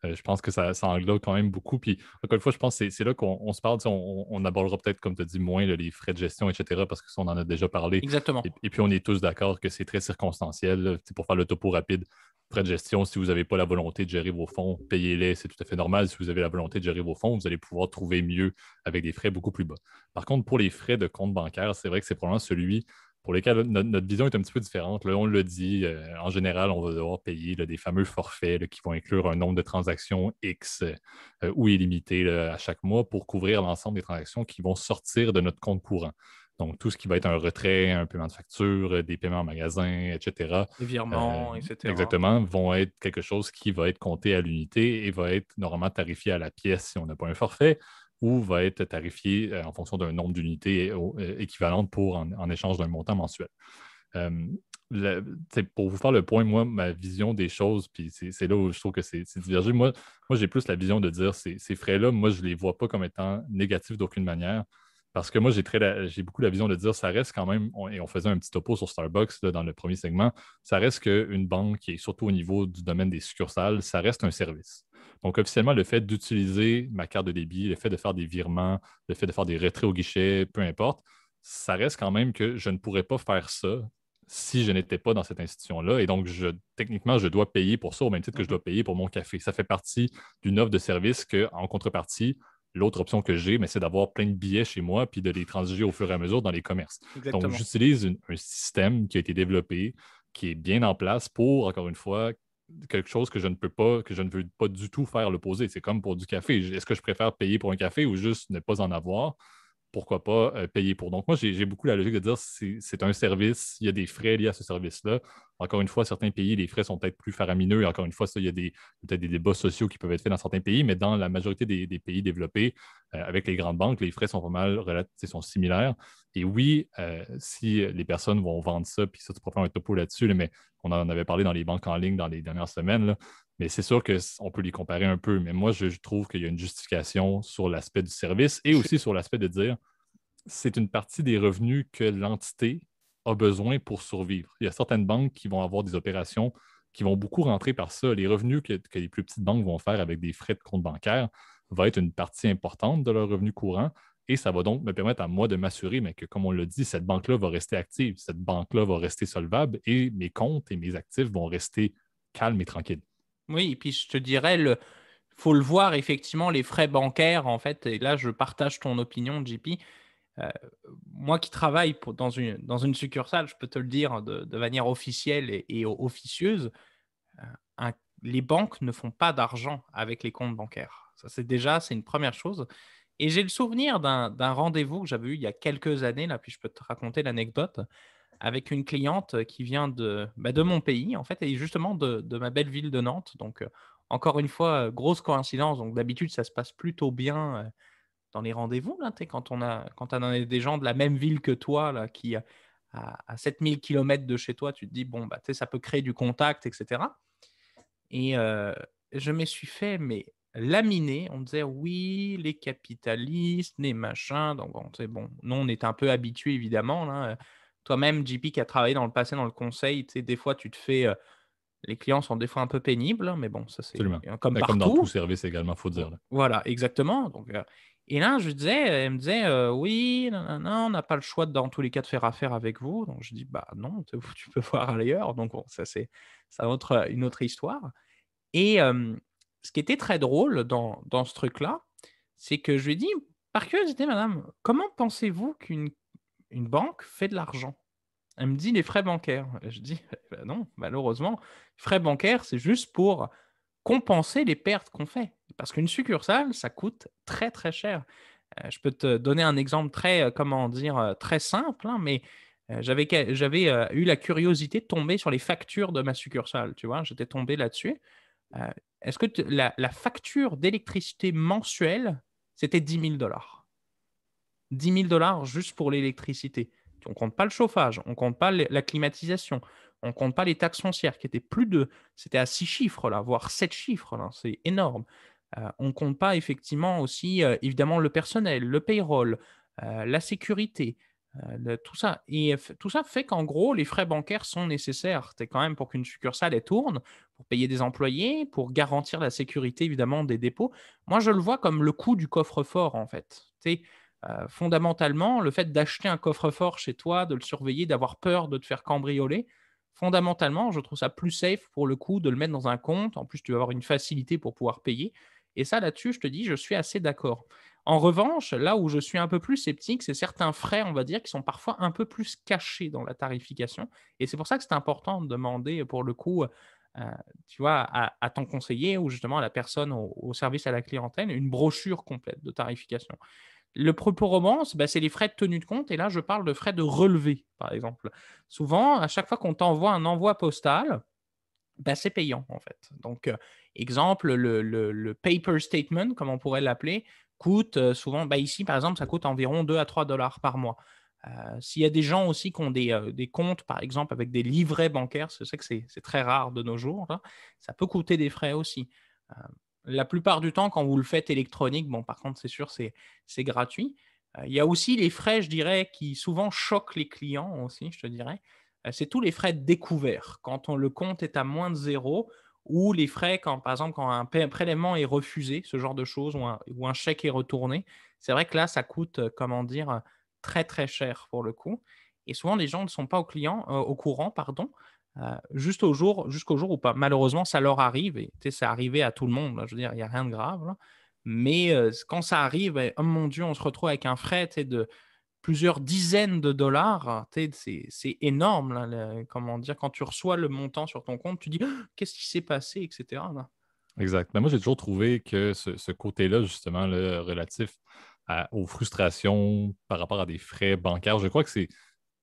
Je pense que ça englobe quand même beaucoup. Puis, encore une fois, je pense que c'est là qu'on se parle. Tu sais, on abordera peut-être, comme tu as dit, moins là, les frais de gestion, etc., parce que ça, on en a déjà parlé. Exactement. Et puis, on est tous d'accord que c'est très circonstanciel. Là. Tu sais, pour faire le topo rapide, frais de gestion, si vous n'avez pas la volonté de gérer vos fonds, payez-les, c'est tout à fait normal. Si vous avez la volonté de gérer vos fonds, vous allez pouvoir trouver mieux avec des frais beaucoup plus bas. Par contre, pour les frais de compte bancaire, c'est vrai que c'est probablement celui pour lesquels notre vision est un petit peu différente. Là, on l'a dit, en général, on va devoir payer là, des fameux forfaits là, qui vont inclure un nombre de transactions X ou illimité là, à chaque mois pour couvrir l'ensemble des transactions qui vont sortir de notre compte courant. Donc, tout ce qui va être un retrait, un paiement de facture, des paiements en magasin, etc., Les euh, virements, etc. exactement, vont être quelque chose qui va être compté à l'unité et va être normalement tarifié à la pièce si on n'a pas un forfait ou va être tarifié en fonction d'un nombre d'unités équivalentes en échange d'un montant mensuel. Euh, pour vous faire le point, moi, ma vision des choses, puis c'est là où je trouve que c'est divergé. Moi, j'ai plus la vision de dire ces frais-là, moi, je ne les vois pas comme étant négatifs d'aucune manière. Parce que moi, j'ai beaucoup la vision de dire ça reste quand même, et on faisait un petit topo sur Starbucks là, dans le premier segment, ça reste qu'une banque, et surtout au niveau du domaine des succursales, ça reste un service. Donc, officiellement, le fait d'utiliser ma carte de débit, le fait de faire des virements, le fait de faire des retraits au guichet, peu importe, ça reste quand même que je ne pourrais pas faire ça si je n'étais pas dans cette institution-là. Et donc, techniquement, je dois payer pour ça au même titre que je dois payer pour mon café. Ça fait partie d'une offre de service qu'en contrepartie, l'autre option que j'ai, mais c'est d'avoir plein de billets chez moi puis de les transiger au fur et à mesure dans les commerces. Donc, Exactement. j'utilise un système qui a été développé, qui est bien en place pour, encore une fois, quelque chose que je ne peux pas, que je ne veux pas du tout faire l'opposé. C'est comme pour du café. Est-ce que je préfère payer pour un café ou juste ne pas en avoir? Pourquoi pas payer pour. Donc, moi, j'ai beaucoup la logique de dire que c'est un service, il y a des frais liés à ce service-là. Encore une fois, certains pays, les frais sont peut-être plus faramineux. Et encore une fois, ça, il y a peut-être des débats sociaux qui peuvent être faits dans certains pays, mais dans la majorité des pays développés, avec les grandes banques, les frais sont pas mal sont similaires. Et oui, si les personnes vont vendre ça, puis ça, tu pourras faire un topo là-dessus, là, mais on en avait parlé dans les banques en ligne dans les dernières semaines, là, mais c'est sûr qu'on peut les comparer un peu. Mais moi, je trouve qu'il y a une justification sur l'aspect du service et Je- aussi sur l'aspect de dire c'est une partie des revenus que l'entité a besoin pour survivre. Il y a certaines banques qui vont avoir des opérations qui vont beaucoup rentrer par ça. Les revenus que les plus petites banques vont faire avec des frais de compte bancaire va être une partie importante de leurs revenus courants. Et ça va donc me permettre à moi de m'assurer mais que, comme on l'a dit, cette banque-là va rester active, cette banque-là va rester solvable et mes comptes et mes actifs vont rester calmes et tranquilles. Oui, et puis je te dirais, faut le voir effectivement, les frais bancaires, en fait, et là je partage ton opinion, JP. Euh, Moi qui travaille dans une succursale, je peux te le dire de manière officielle et officieuse, euh, un- les banques ne font pas d'argent avec les comptes bancaires. Ça, c'est une première chose. Et j'ai le souvenir d'un rendez-vous que j'avais eu il y a quelques années, là, puis je peux te raconter l'anecdote, avec une cliente qui vient de mon pays, en fait, et justement de ma belle ville de Nantes. Donc, encore une fois, grosse coïncidence. Donc, d'habitude, ça se passe plutôt bien dans les rendez-vous, là, tu sais, quand on a des gens de la même ville que toi, là, qui, à 7000 km de chez toi, tu te dis, bon, bah, tu sais, ça peut créer du contact, etc. Et je me suis fait, mais laminer. On me disait, oui, les capitalistes, les machins. Donc, bon, tu sais, bon, nous, on est un peu habitués, évidemment. Là. Toi-même, JP, qui a travaillé dans le passé dans le conseil, tu sais, des fois, tu te fais. Les clients sont des fois un peu pénibles, hein, mais bon, ça, c'est Absolument. comme Mais comme dans tout partout. service également, il faut dire. Là. Voilà, exactement. Donc, et là, je disais, elle me disait, oui, non, non, non, on n'a pas le choix dans tous les cas de faire affaire avec vous. Donc, je dis, bah non, tu peux voir ailleurs. Donc, bon, ça, c'est une autre histoire. Et ce qui était très drôle dans ce truc-là, c'est que je lui ai dit: «Par curiosité madame, comment pensez-vous qu'une banque fait de l'argent?» Elle me dit: «Les frais bancaires». Je dis: «Bah non, malheureusement, frais bancaires, c'est juste pour compenser les pertes qu'on fait». Parce qu'une succursale, ça coûte très, très cher. Je peux te donner un exemple très, comment dire? Très simple, hein, mais j'avais eu la curiosité de tomber sur les factures de ma succursale, tu vois? J'étais tombé là-dessus. Heu, est-ce que la facture d'électricité mensuelle, c'était 10 000 $. 10 000 $ juste pour l'électricité. On ne compte pas le chauffage, on ne compte pas la climatisation, on ne compte pas les taxes foncières qui étaient c'était à 6 chiffres là, voire 7 chiffres là, c'est énorme. On ne compte pas effectivement aussi, évidemment le personnel, le payroll, la sécurité, tout ça et tout ça fait qu'en gros, les frais bancaires sont nécessaires. C'est quand même pour qu'une succursale, elle tourne, pour payer des employés, pour garantir la sécurité évidemment des dépôts. Moi, je le vois comme le coût du coffre-fort en fait. Tu sais, fondamentalement, le fait d'acheter un coffre-fort chez toi, de le surveiller, d'avoir peur de te faire cambrioler, fondamentalement, je trouve ça plus safe pour le coup de le mettre dans un compte. En plus, tu vas avoir une facilité pour pouvoir payer. Et ça, là-dessus, je te dis, je suis assez d'accord. En revanche, là où je suis un peu plus sceptique, c'est certains frais, on va dire, qui sont parfois un peu plus cachés dans la tarification. Et c'est pour ça que c'est important de demander, pour le coup, tu vois, à ton conseiller ou justement à la personne au service à la clientèle, une brochure complète de tarification. Le propos romance, bah, c'est les frais de tenue de compte et là, je parle de frais de relevé, par exemple. Souvent, à chaque fois qu'on t'envoie un envoi postal, bah, c'est payant, en fait. Donc, exemple, le paper statement, comme on pourrait l'appeler, coûte, souvent bah, ici, par exemple, ça coûte environ 2 à 3 $ par mois. S'il y a des gens aussi qui ont des comptes, par exemple, avec des livrets bancaires, je sais que c'est très rare de nos jours, là, ça peut coûter des frais aussi. Euh, la plupart du temps, quand vous le faites électronique, bon, par contre, c'est sûr, c'est gratuit. Il y a aussi les frais, je dirais, qui souvent choquent les clients aussi, je te dirais. C'est tous les frais de découvert. Quand le compte est à moins de zéro, ou les frais, quand, par exemple, quand un prélèvement est refusé, ce genre de choses, ou un chèque est retourné, c'est vrai que là, ça coûte, comment dire, très, très cher pour le coup. Et souvent, les gens ne sont pas au courant, pardon, jusqu'au jour où pas. Malheureusement, ça leur arrive. Et tu sais, c'est arrivé à tout le monde, là. Je veux dire, il n'y a rien de grave, là. Mais quand ça arrive, oh mon Dieu, on se retrouve avec un frais, tu sais, de plusieurs dizaines de dollars. Tu sais, c'est énorme, là, comment dire, quand tu reçois le montant sur ton compte, tu dis: «Ah, qu'est-ce qui s'est passé, etc.» là. Exact. Mais moi, j'ai toujours trouvé que ce côté-là, justement, là, relatif aux frustrations par rapport à des frais bancaires, je crois que c'est,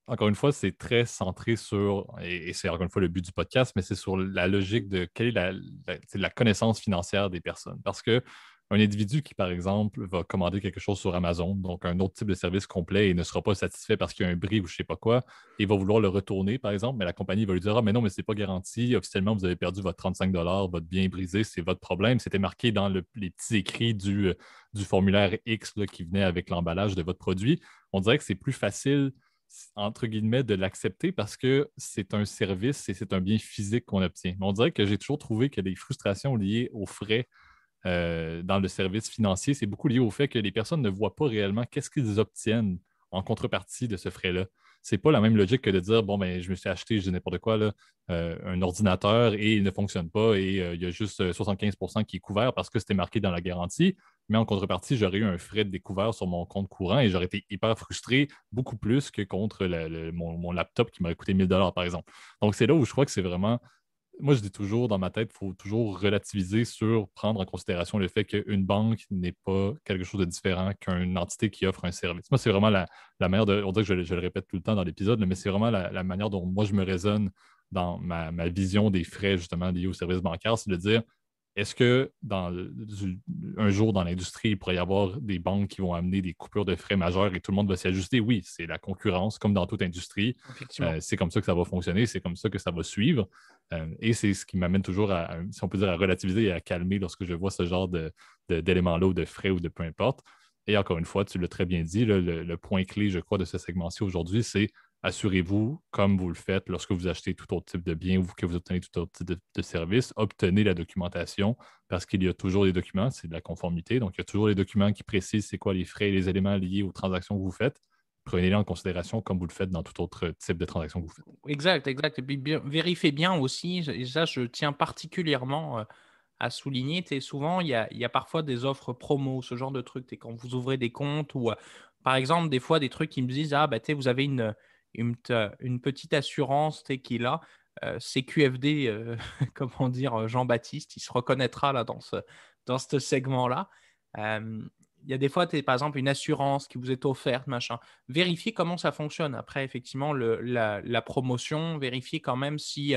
encore une fois, c'est très centré sur, et c'est encore une fois le but du podcast, mais c'est sur la logique de quelle est la connaissance financière des personnes. Parce que un individu qui, par exemple, va commander quelque chose sur Amazon, donc un autre type de service complet et ne sera pas satisfait parce qu'il y a un bris ou je ne sais pas quoi, et va vouloir le retourner, par exemple, mais la compagnie va lui dire: Ah, mais non, mais ce n'est pas garanti. Officiellement, vous avez perdu votre 35 $, votre bien est brisé, c'est votre problème. C'était marqué dans les petits écrits du formulaire X là, qui venait avec l'emballage de votre produit. On dirait que c'est plus facile entre guillemets, de l'accepter parce que c'est un service et c'est un bien physique qu'on obtient. Mais on dirait que j'ai toujours trouvé que les frustrations liées aux frais dans le service financier, c'est beaucoup lié au fait que les personnes ne voient pas réellement qu'est-ce qu'ils obtiennent en contrepartie de ce frais-là. C'est pas la même logique que de dire, bon, ben, je me suis acheté, je dis n'importe quoi, là, un ordinateur et il ne fonctionne pas et il y a juste 75% qui est couvert parce que c'était marqué dans la garantie. Mais en contrepartie, j'aurais eu un frais de découvert sur mon compte courant et j'aurais été hyper frustré, beaucoup plus que contre mon laptop qui m'aurait coûté 1000 $ par exemple. Donc, c'est là où je crois que c'est vraiment moi, je dis toujours dans ma tête, il faut toujours relativiser sur prendre en considération le fait qu'une banque n'est pas quelque chose de différent qu'une entité qui offre un service. Moi, c'est vraiment la manière de. On dirait que je le répète tout le temps dans l'épisode, mais c'est vraiment la manière dont moi je me raisonne dans ma vision des frais justement liés au service bancaire, c'est de dire est-ce que un jour dans l'industrie, il pourrait y avoir des banques qui vont amener des coupures de frais majeures et tout le monde va s'y ajuster? Oui, c'est la concurrence, comme dans toute industrie. Effectivement. C'est comme ça que ça va fonctionner, c'est comme ça que ça va suivre. Et c'est ce qui m'amène toujours si on peut dire, à relativiser et à calmer lorsque je vois ce genre d'éléments-là ou de frais ou de peu importe. Et encore une fois, tu l'as très bien dit, là, le point clé, je crois, de ce segment-ci aujourd'hui, c'est assurez-vous, comme vous le faites lorsque vous achetez tout autre type de bien ou que vous obtenez tout autre type de service, obtenez la documentation parce qu'il y a toujours des documents, c'est de la conformité. Donc, il y a toujours des documents qui précisent c'est quoi les frais et les éléments liés aux transactions que vous faites. Prenez-les en considération comme vous le faites dans tout autre type de transaction que vous faites. Exact, exact. Et puis vérifiez bien aussi, et ça, je tiens particulièrement à souligner, souvent, il y a parfois des offres promo, ce genre de trucs. Quand vous ouvrez des comptes ou, par exemple, des fois, des trucs qui me disent: ah, bah, vous avez une petite assurance qui est là. CQFD, comment dire, Jean-Baptiste, il se reconnaîtra là dans ce segment-là. Euh, il y a des fois, par exemple, une assurance qui vous est offerte, machin. Vérifiez comment ça fonctionne. Après, effectivement, la promotion, vérifiez quand même si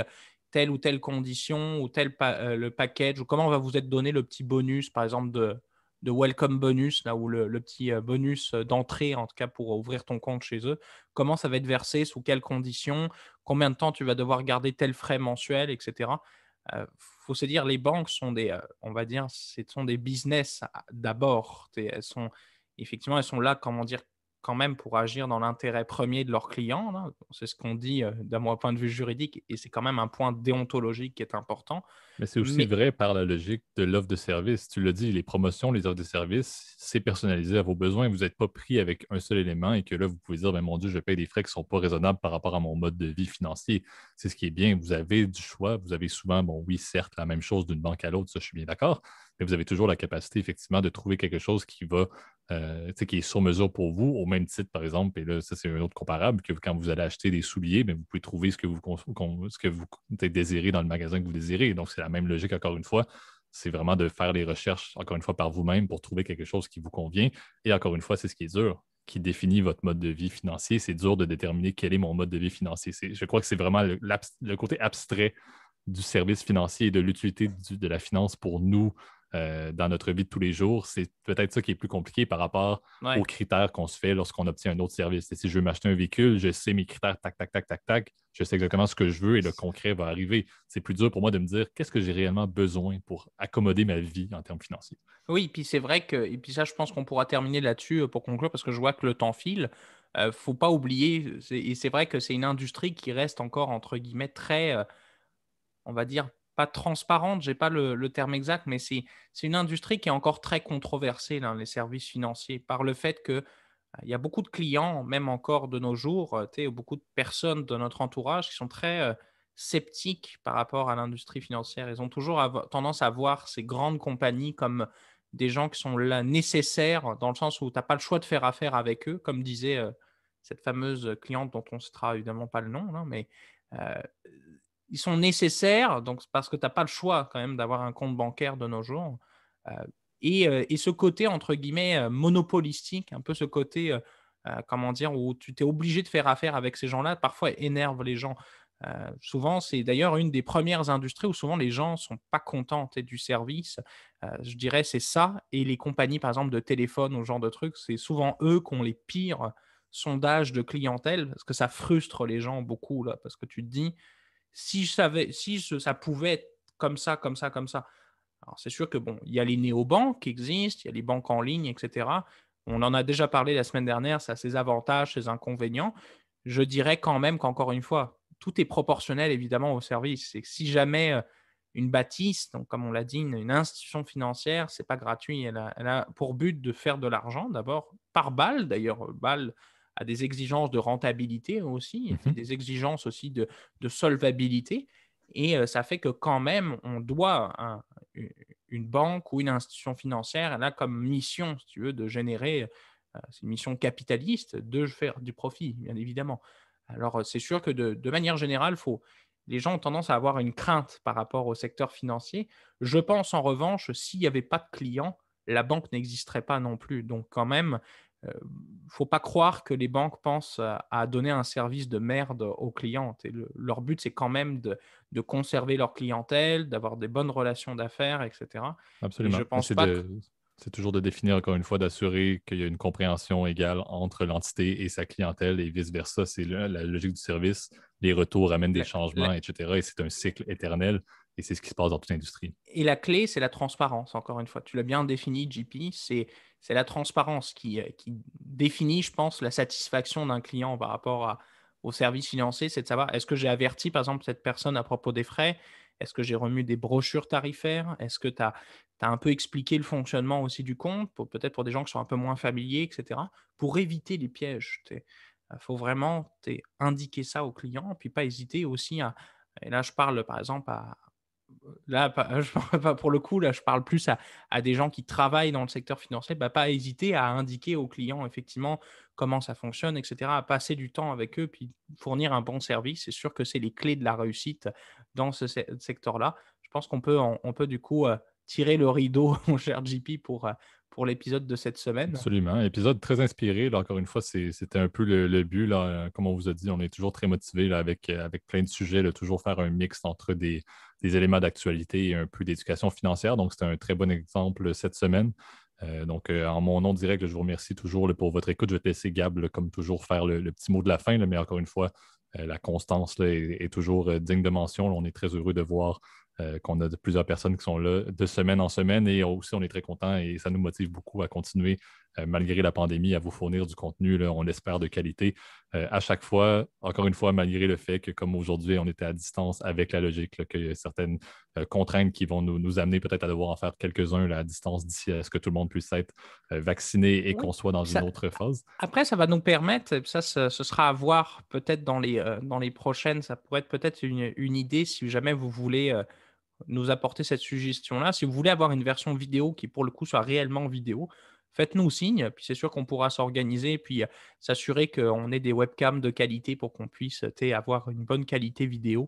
telle ou telle condition ou le package ou comment va vous être donné le petit bonus, par exemple, de welcome bonus, là, ou le petit bonus d'entrée, en tout cas, pour ouvrir ton compte chez eux. Comment ça va être versé, sous quelles conditions, combien de temps tu vas devoir garder tel frais mensuel, etc. Faut se dire, les banques sont on va dire, ce sont des business d'abord. Effectivement, elles sont là, comment dire, quand même pour agir dans l'intérêt premier de leurs clients, là. C'est ce qu'on dit d'un point de vue juridique et c'est quand même un point déontologique qui est important. Mais c'est aussi Mais vrai par la logique de l'offre de service. Tu l'as dit, les promotions, les offres de service, c'est personnalisé à vos besoins. Vous n'êtes pas pris avec un seul élément et que là, vous pouvez dire, ben, mon Dieu, je paye des frais qui ne sont pas raisonnables par rapport à mon mode de vie financier. C'est ce qui est bien. Vous avez du choix. Vous avez souvent, bon, oui, certes, la même chose d'une banque à l'autre, ça, je suis bien d'accord, mais vous avez toujours la capacité, effectivement, de trouver quelque chose qui va, qui est sur mesure pour vous, au même titre, par exemple, et là, ça, c'est un autre comparable, que quand vous allez acheter des souliers, bien, vous pouvez trouver ce que vous désirez dans le magasin que vous désirez. Donc, c'est la même logique, encore une fois. C'est vraiment de faire les recherches, encore une fois, par vous-même pour trouver quelque chose qui vous convient. Et encore une fois, c'est ce qui est dur, qui définit votre mode de vie financier. C'est dur de déterminer quel est mon mode de vie financier. Je crois que c'est vraiment le côté abstrait du service financier et de l'utilité de la finance pour nous, dans notre vie de tous les jours. C'est peut-être ça qui est plus compliqué par rapport aux Ouais. critères qu'on se fait lorsqu'on obtient un autre service. Et si je veux m'acheter un véhicule, je sais mes critères, tac, tac, tac, tac, tac. Je sais exactement ce que je veux et le concret va arriver. C'est plus dur pour moi de me dire qu'est-ce que j'ai réellement besoin pour accommoder ma vie en termes financiers. Oui, puis c'est vrai que, et puis ça, je pense qu'on pourra terminer là-dessus pour conclure, parce que je vois que le temps file. Faut pas oublier, et c'est vrai que c'est une industrie qui reste encore, entre guillemets, très, on va dire, pas transparente, j'ai pas le terme exact, mais c'est une industrie qui est encore très controversée, là, les services financiers, par le fait que il y a beaucoup de clients, même encore de nos jours, tu sais, beaucoup de personnes de notre entourage qui sont très sceptiques par rapport à l'industrie financière. Ils ont toujours tendance à voir ces grandes compagnies comme des gens qui sont là nécessaires, dans le sens où tu n'as pas le choix de faire affaire avec eux, comme disait cette fameuse cliente dont on ne citera évidemment pas le nom, là, mais euh, ils sont nécessaires, donc parce que tu as pas le choix quand même d'avoir un compte bancaire de nos jours. Heu et ce côté entre guillemets, «monopolistique», un peu ce côté, comment dire? Où tu t'es obligé de faire affaire avec ces gens-là, parfois énerve les gens. Heu, Souvent, c'est d'ailleurs une des premières industries où souvent les gens sont pas contents, tu sais, du service. Je dirais c'est ça et les compagnies par exemple de téléphone ou ce genre de trucs, c'est souvent eux qui ont les pires sondages de clientèle parce que ça frustre les gens beaucoup là, parce que tu te dis: si je savais, si ça pouvait être comme ça, comme ça, comme ça. Alors, c'est sûr que bon, il y a les néobanques qui existent, il y a les banques en ligne, et cetera. On en a déjà parlé la semaine dernière, ça a ses avantages, ses inconvénients. Je dirais quand même qu'encore une fois, tout est proportionnel évidemment au service. C'est que si jamais, une bâtisse, donc comme on l'a dit, une institution financière, c'est pas gratuit. Elle a pour but de faire de l'argent d'abord, par balle d'ailleurs, BAL a des exigences de rentabilité aussi et puis Mhm. des exigences aussi de solvabilité et ça fait que quand même on doit une banque ou une institution financière, elle a comme mission, si tu veux, de générer, c'est une mission capitaliste, de faire du profit, bien évidemment. Alors, c'est sûr que de manière générale, les gens ont tendance à avoir une crainte par rapport au secteur financier. Je pense en revanche, s'il n'y avait pas de clients, la banque n'existerait pas non plus. Donc quand même, il ne faut pas croire que les banques pensent à donner un service de merde aux clients. Leur but, c'est quand même de conserver leur clientèle, d'avoir des bonnes relations d'affaires, etc. Et je Absolument. Mais pense pas que c'est toujours de définir, encore une fois, d'assurer qu'il y a une compréhension égale entre l'entité et sa clientèle et vice-versa. C'est la logique du service. Les retours amènent des la, la- changements, etc. Et c'est un cycle éternel. Et c'est ce qui se passe dans toute l'industrie. et la clé, c'est la transparence, encore une fois. Tu l'as bien défini, JP, c'est la transparence qui définit, je pense, la satisfaction d'un client par rapport au service financier. C'est de savoir, est-ce que j'ai averti, par exemple, cette personne à propos des frais? Est-ce que j'ai remis des brochures tarifaires? Est-ce que tu as un peu expliqué le fonctionnement aussi du compte, peut-être pour des gens qui sont un peu moins familiers, etc., pour éviter les pièges. Il faut vraiment indiquer ça au client, puis pas hésiter aussi et là je parle par exemple là, je parle pas pour le coup, là, je parle plus à des gens qui travaillent dans le secteur financier, bah, pas hésiter à indiquer aux clients effectivement comment ça fonctionne, et cetera, à passer du temps avec eux, puis fournir un bon service. C'est sûr que c'est les clés de la réussite dans ce secteur-là. Je pense on peut du coup tirer le rideau, mon cher JP, pour l'épisode de cette semaine. Absolument. Épisode très inspiré. Là, encore une fois, c'était un peu le but. Là. Comme on vous a dit, on est toujours très motivé avec plein de sujets, là, toujours faire un mix entre des éléments d'actualité et un peu d'éducation financière. Donc, c'était un très bon exemple cette semaine. En mon nom direct, là, je vous remercie toujours là, pour votre écoute. Je vais te laisser, Gab, là, comme toujours, faire le petit mot de la fin. Là, mais encore une fois, la constance là, est toujours digne de mention. Là. On est très heureux de voir qu'on a plusieurs personnes qui sont là de semaine en semaine et aussi on est très content et ça nous motive beaucoup à continuer malgré la pandémie à vous fournir du contenu, là, on l'espère, de qualité à chaque fois, encore une fois, malgré le fait que comme aujourd'hui on était à distance avec la logique, là, qu'il y a certaines contraintes qui vont nous amener peut-être à devoir en faire quelques-uns là, à distance d'ici à ce que tout le monde puisse être vacciné et Oui. qu'on soit dans une Ça, autre phase. Après, ça va nous permettre, ça, ce sera à voir peut-être dans les prochaines, ça pourrait être peut-être une idée si jamais vous voulez nous apporter cette suggestion-là. Si vous voulez avoir une version vidéo qui, pour le coup, soit réellement vidéo, faites-nous signe. Puis c'est sûr qu'on pourra s'organiser, puis s'assurer qu'on ait des webcams de qualité pour qu'on puisse avoir une bonne qualité vidéo.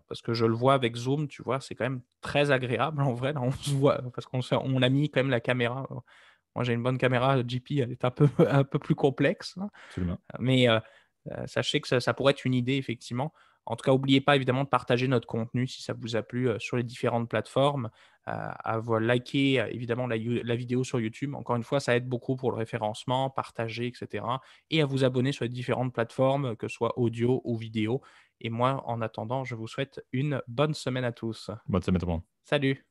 Parce que je le vois avec Zoom, tu vois, c'est quand même très agréable en vrai. Là, on se voit parce on a mis quand même la caméra. Moi, j'ai une bonne caméra. JP, elle est un peu, un peu plus complexe, là. Absolument. Mais sachez que ça pourrait être une idée, effectivement. En tout cas, n'oubliez pas évidemment de partager notre contenu si ça vous a plu sur les différentes plateformes, à liker évidemment la vidéo sur YouTube. Encore une fois, ça aide beaucoup pour le référencement, partager, etc. Et à vous abonner sur les différentes plateformes, que ce soit audio ou vidéo. Et moi, en attendant, je vous souhaite une bonne semaine à tous. Bonne semaine tout le monde. Salut!